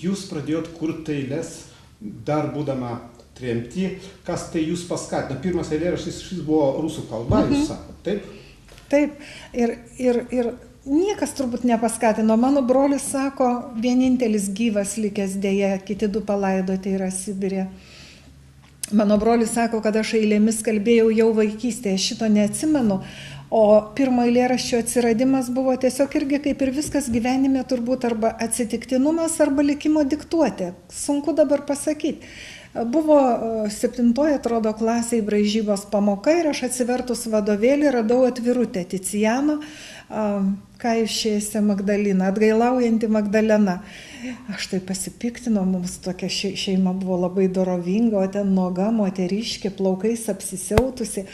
Jūs pradėjot kurti eiles dar būdama tremty. Kas tai jūs paskatino? Pirmas eilėraštis šis buvo rusų kalba, jūs sakote, taip? Taip, ir niekas turbūt nepaskatino. Mano brolis sako, vienintelis gyvas likęs dėja, kiti 2 palaidoti yra Sibirė. Mano brolis sako, kad aš eilėmis kalbėjau jau vaikystėje, šito neatsimenu, o pirmo eilėraščio atsiradimas buvo tiesiog irgi kaip ir viskas gyvenime turbūt arba atsitiktinumas, arba likimo diktuotė. Sunku dabar pasakyti. Buvo 7, atrodo, klasėje braižybos pamoka ir aš atsivertus vadovėlį radau atvirutę Ticijano, ką išėjusią Magdaliną, atgailaujanti Magdalena. Aš tai pasipiktinau, mums tokia šeima buvo labai dorovinga, o ten nuoga moteriškė, plaukais apsisiautusi.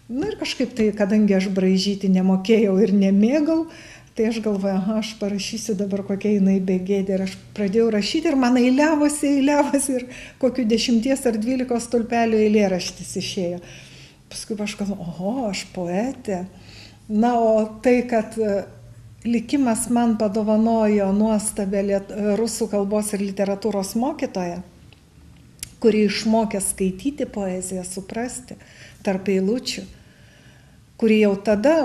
Na ir kažkaip tai, kadangi aš braižyti nemokėjau ir nemėgau, tai aš galvoju, aš parašysiu dabar kokia jinai begėdė. Ir aš pradėjau rašyti ir man eiliavosi ir kokių 10 ar 12 stulpelių eilėraštis išėjo. Paskui aš galvoju, aš poetė. Na, o tai, kad likimas man padovanojo nuostabę rusų kalbos ir literatūros mokytoją, kuri išmokė skaityti poeziją, suprasti tarp eilučių, kuri jau tada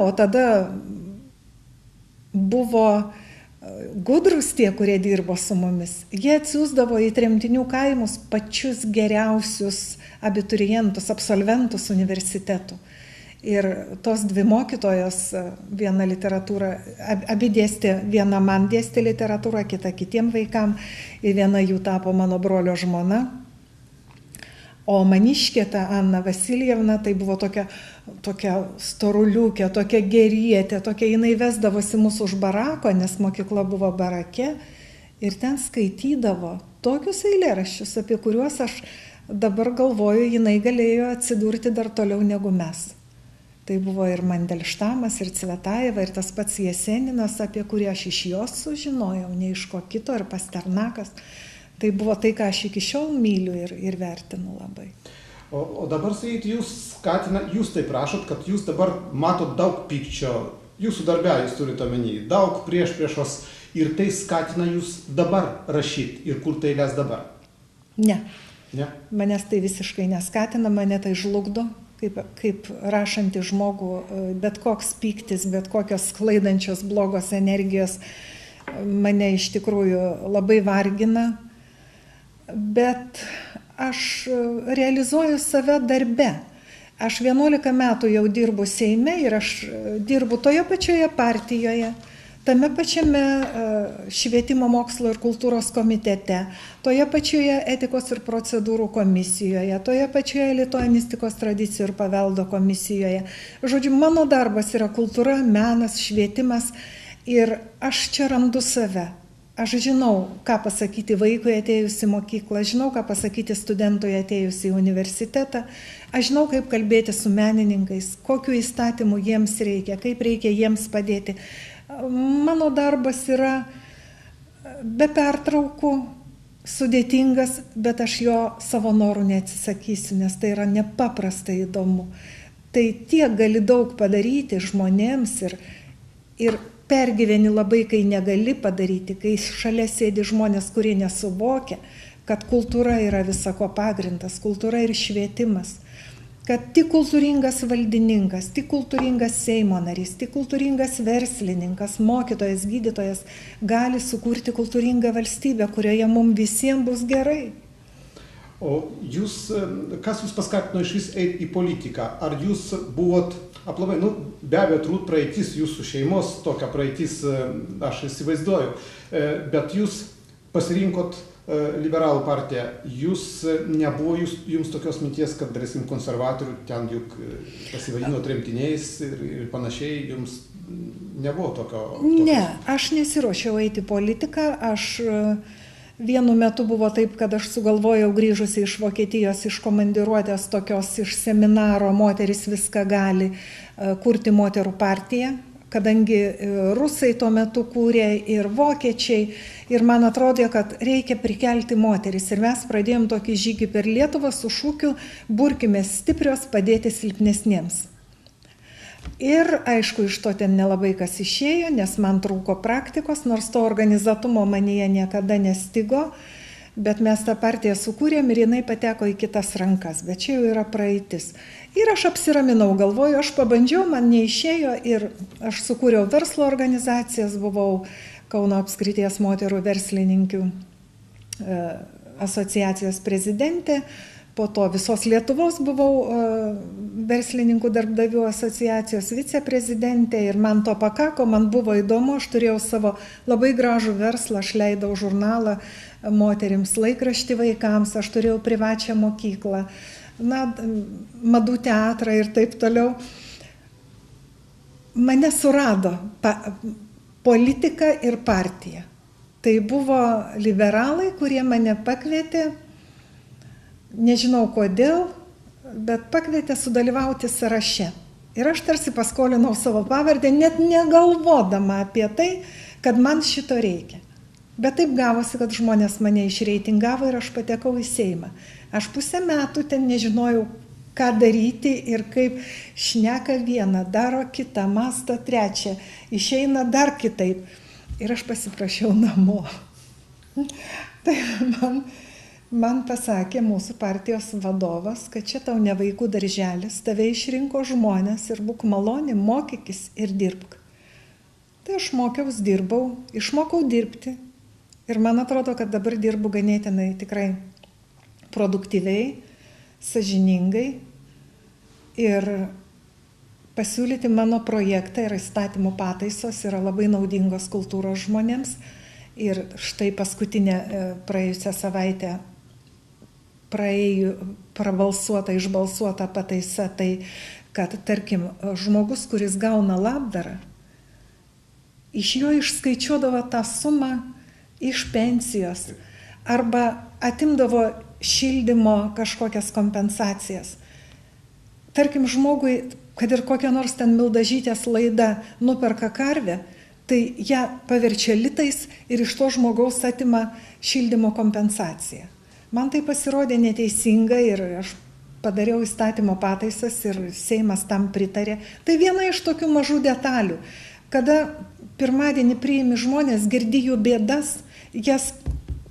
buvo gudrus tie, kurie dirbo su mumis. Jie atsiųsdavo į tremtinių kaimus pačius geriausius abiturientus, absolventus universitetų. Ir tos 2 mokytojos, viena literatūra, abi dėstė, viena man dėstė literatūrą, kita kitiem vaikam, ir viena jų tapo mano brolio žmona. O maniškė, ta Anna Vasiljevna, tai buvo tokia storuliukė, tokia gerietė, tokia jinai vesdavosi mūsų už barako, nes mokykla buvo barake, ir ten skaitydavo tokius eilėraščius, apie kuriuos aš dabar galvoju, jinai galėjo atsidurti dar toliau negu mes. Tai buvo ir Mandelštamas, ir Cvetajeva, ir tas pats Jeseninas, apie kurį aš iš jos sužinojau, ne iš ko kito, ir Pasternakas. Tai buvo tai, ką aš iki šiol myliu ir vertinu labai. O dabar, sakyti, jūs taip rašot, kad jūs dabar matot daug pykčio, jūsų darbę jūs turite omeny, daug priešpriešos, ir tai skatina jūs dabar rašyti ir kurti eiles dabar? Ne. Ne? Manęs tai visiškai neskatina, mane tai žlugdo, kaip rašantį žmogų, bet koks pyktis, bet kokios sklaidančios blogos energijos mane iš tikrųjų labai vargina. Bet aš realizuoju save darbe. Aš 11 metų jau dirbu Seime ir aš dirbu toje pačioje partijoje, tame pačiame švietimo, mokslo ir kultūros komitete, toje pačioje etikos ir procedūrų komisijoje, toje pačioje lituanistikos tradicijų ir paveldo komisijoje. Žodžiu, mano darbas yra kultūra, menas, švietimas ir aš čia randu save. Aš žinau, ką pasakyti vaikui atėjus į mokyklą, žinau, ką pasakyti studentui atėjus į universitetą, aš žinau, kaip kalbėti su menininkais, kokiu įstatymu jiems reikia, kaip reikia jiems padėti. Mano darbas yra be pertraukų, sudėtingas, bet aš jo savo norų neatsisakysiu, nes tai yra nepaprastai įdomu. Tai tiek gali daug padaryti žmonėms ir pergyveni labai, kai negali padaryti, kai šalia sėdi žmonės, kurie nesuvokia, kad kultūra yra visako pagrindas, kultūra ir švietimas, kad tik kultūringas valdininkas, tik kultūringas Seimo narys, tik kultūringas verslininkas, mokytojas, gydytojas gali sukurti kultūringą valstybę, kurioje mums visiems bus gerai. O kas jūs paskatino iš vis eiti į politiką? Ar jūs buvot aplamai, be abejo, turbūt praeitis, jūsų šeimos tokia praeitis, aš įsivaizduoju, bet jūs pasirinkot liberalų partiją. Nebuvo jums tokios minties, kad darysim konservatorių, ten juk pasivadino tremtiniais ir panašiai, jums nebuvo tokio? Ne, aš nesiruošiau eiti į politiką, vienu metu buvo taip, kad aš sugalvojau grįžusi iš Vokietijos, iš komandiruotės tokios, iš seminaro Moteris viską gali, kurti moterų partiją, kadangi rusai tuo metu kūrė ir vokiečiai, ir man atrodė, kad reikia prikelti moteris. Ir mes pradėjom tokį žygį per Lietuvą su šūkiu "Burkime stiprios, padėti silpnesniems". Ir aišku, iš to ten nelabai kas išėjo, nes man trūko praktikos, nors to organizatumo manyje niekada nestigo, bet mes tą partiją sukūrėm ir jinai pateko į kitas rankas, bet čia jau yra praeitis. Ir aš apsiraminau, galvoju, aš pabandžiau, man neišėjo ir aš sukūriau verslo organizacijas, buvau Kauno apskrities moterų verslininkių asociacijos prezidentė, po to visos Lietuvos buvau verslininkų darbdavių asociacijos viceprezidentė ir man to pakako, man buvo įdomu, aš turėjau savo labai gražų verslą, aš leidau žurnalą moterims, laikraštį vaikams, aš turėjau privačią mokyklą, madų teatrą ir taip toliau. Mane surado politika ir partija. Tai buvo liberalai, kurie mane pakvietė, nežinau kodėl, bet pakvietė sudalyvauti sąraše. Ir aš tarsi paskolinau savo pavardę, net negalvodama apie tai, kad man šito reikia. Bet taip gavosi, kad žmonės mane išreitingavo ir aš patekau į Seimą. Aš pusę metų ten nežinojau, ką daryti ir kaip šneka vieną, daro kitą, mąsto trečią, išeina dar kitaip. Ir aš pasiprašiau namo. Tai man pasakė mūsų partijos vadovas, kad čia tau ne vaikų darželis, tave išrinko žmonės ir būk maloni, mokykis ir dirbk. Tai aš mokiaus, dirbau, išmokau dirbti ir man atrodo, kad dabar dirbu ganėtinai tikrai produktyviai, sąžiningai ir pasiūlyti mano projektą ir įstatymų pataisos yra labai naudingos kultūros žmonėms. Ir štai paskutinė praėjusią savaitę prabalsuota, išbalsuota pataisa, tai kad, tarkim, žmogus, kuris gauna labdarą, iš jo išskaičiuodavo tą sumą iš pensijos arba atimdavo šildymo kažkokias kompensacijas. Tarkim, žmogui, kad ir kokia nors ten Mildažytės laida nuperka karvę, tai ją paverčia litais ir iš to žmogaus atima šildymo kompensaciją. Man tai pasirodė neteisinga ir aš padariau įstatymo pataisas ir Seimas tam pritarė. Tai viena iš tokių mažų detalių. Kada pirmadienį priimi žmonės, girdi jų bėdas, jas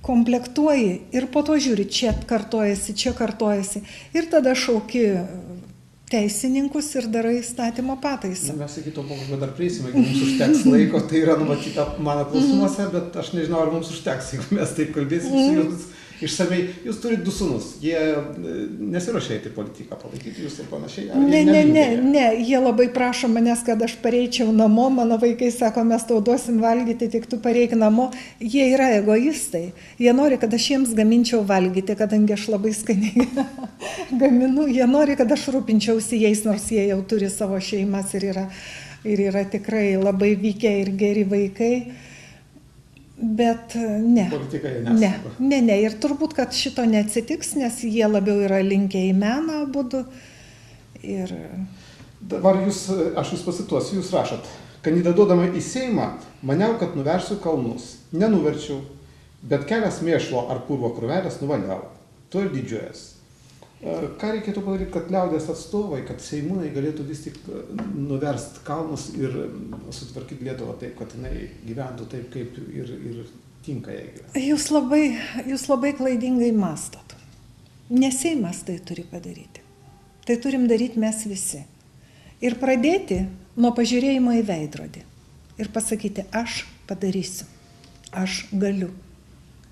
komplektuoji ir po to žiūri, čia kartojasi ir tada šauki teisininkus ir darai įstatymo pataisą. Mes iki to pokalbio dar prieisime, jeigu mums užteks laiko, tai yra numatyta mano klausimuose, bet aš nežinau, ar mums užteks, jeigu mes taip kalbėsim su jums išsamei. Jūs turite 2 sūnus, jie nesiruošia eiti politiką palaikyti jūs ir panašiai? Ne, jie labai prašo manęs, kad aš pareičiau namo, mano vaikai sako, mes tau duosim valgyti, tik tu pareik namo. Jie yra egoistai, jie nori, kad aš jiems gaminčiau valgyti, kadangi aš labai skaniai gaminu, jie nori, kad aš rūpinčiausi jais, nors jie jau turi savo šeimas ir yra tikrai labai vykę ir geri vaikai. Bet ne. Politikai nesako. Ne. Ir turbūt, kad šito neatsitiks, nes jie labiau yra linkę į meną abudu. Ir... Dabar aš jūs pasituosiu, jūs rašot. Kandidatuodama į Seimą, maniau, kad nuversiu kalnus. Nenuverčiau, bet kelias mėšlo ar purvo krūvelės nuvaliau. To ir didžiuojas. Ką reikėtų padaryti, kad liaudės atstovai, kad seimūnai galėtų vis tik nuverst kalnus ir sutvarkyti Lietuvą taip, kad jinai gyventų taip, kaip ir tinka jai gyventi? Jūs labai klaidingai mąstot. Ne Seimas tai turi padaryti. Tai turim daryti mes visi. Ir pradėti nuo pažiūrėjimo į veidrodį. Ir pasakyti, aš padarysiu. Aš galiu.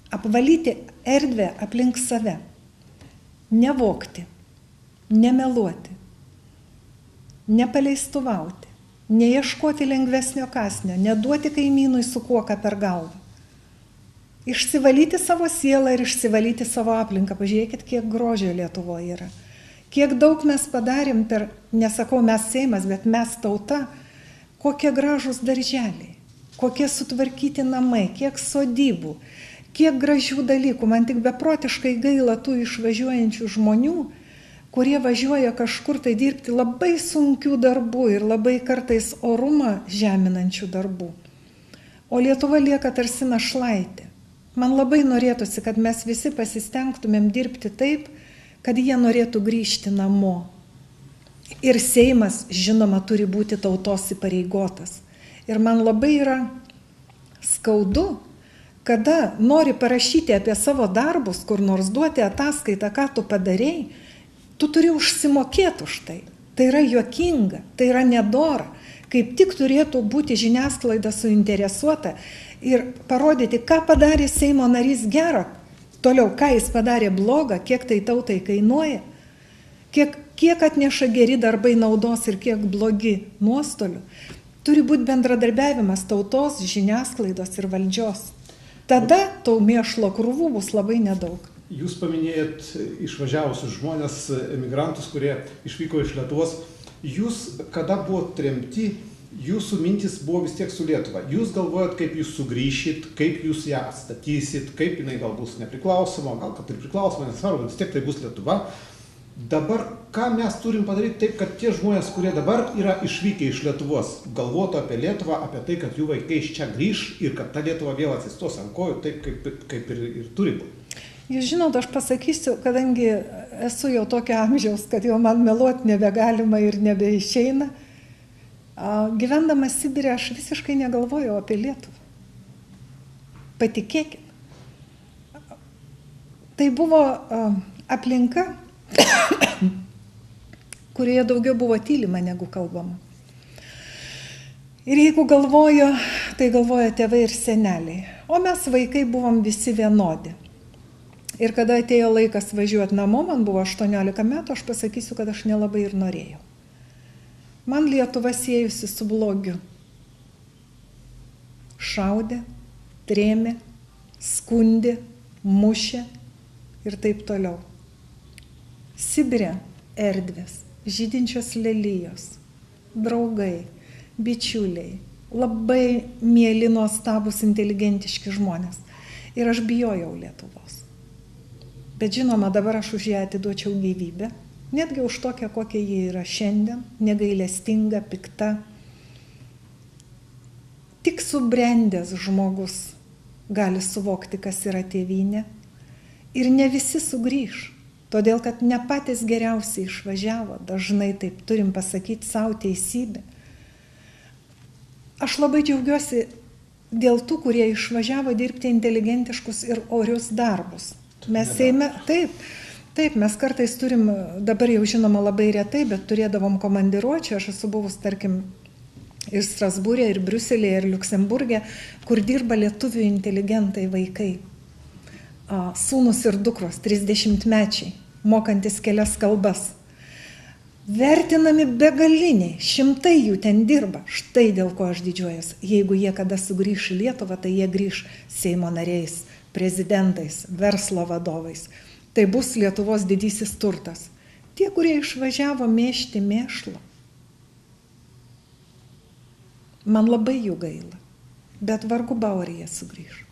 Apvalyti erdvę aplink save. Nevogti, nemeluoti, nepaleistuvauti, neieškoti lengvesnio kąsnio, neduoti kaimynui su kuoka per galvą. Išsivalyti savo sielą ir išsivalyti savo aplinką. Pažiūrėkit, kiek grožio Lietuvoje yra. Kiek daug mes padarėm nesakau mes Seimas, bet mes tauta, kokie gražūs darželiai, kokie sutvarkyti namai, kiek sodybų. Kiek gražių dalykų, man tik beprotiškai gaila tų išvažiuojančių žmonių, kurie važiuoja kažkur tai dirbti labai sunkių darbų ir labai kartais orumą žeminančių darbų. O Lietuva lieka tarsi našlaitė. Man labai norėtųsi, kad mes visi pasistengtumėm dirbti taip, kad jie norėtų grįžti namo. Ir Seimas, žinoma, turi būti tautos įpareigotas. Ir man labai yra skaudu, kada nori parašyti apie savo darbus, kur nors duoti ataskaitą, ką tu padarėjai, tu turi užsimokėti už tai. Tai yra juokinga, tai yra nedora. Kaip tik turėtų būti žiniasklaida suinteresuota ir parodyti, ką padarė Seimo narys gero, toliau, ką jis padarė blogą, kiek tai tautai kainuoja, kiek atneša geri darbai naudos ir kiek blogi nuostolių. Turi būti bendradarbiavimas tautos, žiniasklaidos ir valdžios. Tada tų mėšlo krūvų bus labai nedaug. Jūs paminėjot išvažiavusius žmonės, emigrantus, kurie išvyko iš Lietuvos. Jūs, kada buvo tremti, jūsų mintis buvo vis tiek su Lietuva. Jūs galvojat, kaip jūs sugrįšit, kaip jūs ją atstatysit, kaip jinai gal bus nepriklausoma, gal kad ir priklausoma, nesvarbu, vis tiek tai bus Lietuva. Dabar, ką mes turim padaryti taip, kad tie žmonės, kurie dabar yra išvykę iš Lietuvos, galvotų apie Lietuvą, apie tai, kad jų vaikai iš čia grįš ir kad ta Lietuva vėl atsistos ant kojų, taip kaip ir turi būti. Jūs žinot, aš pasakysiu, kadangi esu jau tokio amžiaus, kad jau man meluoti nebegalima ir nebeišeina, gyvendama Sibire aš visiškai negalvojau apie Lietuvą. Patikėkit. Tai buvo aplinka, kurioje daugiau buvo tylima negu kalbama. Ir jeigu galvojo, tai galvojo tėvai ir seneliai. O mes vaikai buvom visi vienodi. Ir kada atėjo laikas važiuoti namo, man buvo 18 metų, aš pasakysiu, kad aš nelabai ir norėjau. Man Lietuva siejusi su blogiu. Šaudė, trėmė, skundė, mušė ir taip toliau. Sibire erdvės, žydinčios lelijos, draugai, bičiuliai, labai mieli, nuostabūs, inteligentiški žmonės. Ir aš bijojau Lietuvos. Bet žinoma, dabar aš už ją atiduočiau gyvybę, netgi už tokią, kokia ji yra šiandien, negailestinga, pikta. Tik subrendęs žmogus gali suvokti, kas yra tėvynė. Ir ne visi sugrįš. Todėl, kad ne patys geriausiai išvažiavo, dažnai taip turim pasakyti savo teisybę. Aš labai džiaugiuosi dėl tų, kurie išvažiavo dirbti inteligentiškus ir orius darbus. Mes Seime, taip, mes kartais turim, dabar jau žinoma labai retai, bet turėdavom komandiruočių, aš esu buvus, tarkim, ir Strasbūrė, ir Briuselėje, ir Liuksemburgė, kur dirba lietuvių inteligentai vaikai. Sūnus ir dukros, 30-mečiai, mokantis kelias kalbas. Vertinami begaliniai, šimtai jų ten dirba. Štai dėl ko aš didžiuojuosi. Jeigu jie kada sugrįš į Lietuvą, tai jie grįš Seimo nariais, prezidentais, verslo vadovais. Tai bus Lietuvos didysis turtas. Tie, kurie išvažiavo mėšti mėšlo. Man labai jų gaila, bet vargu bau ar jie sugrįš.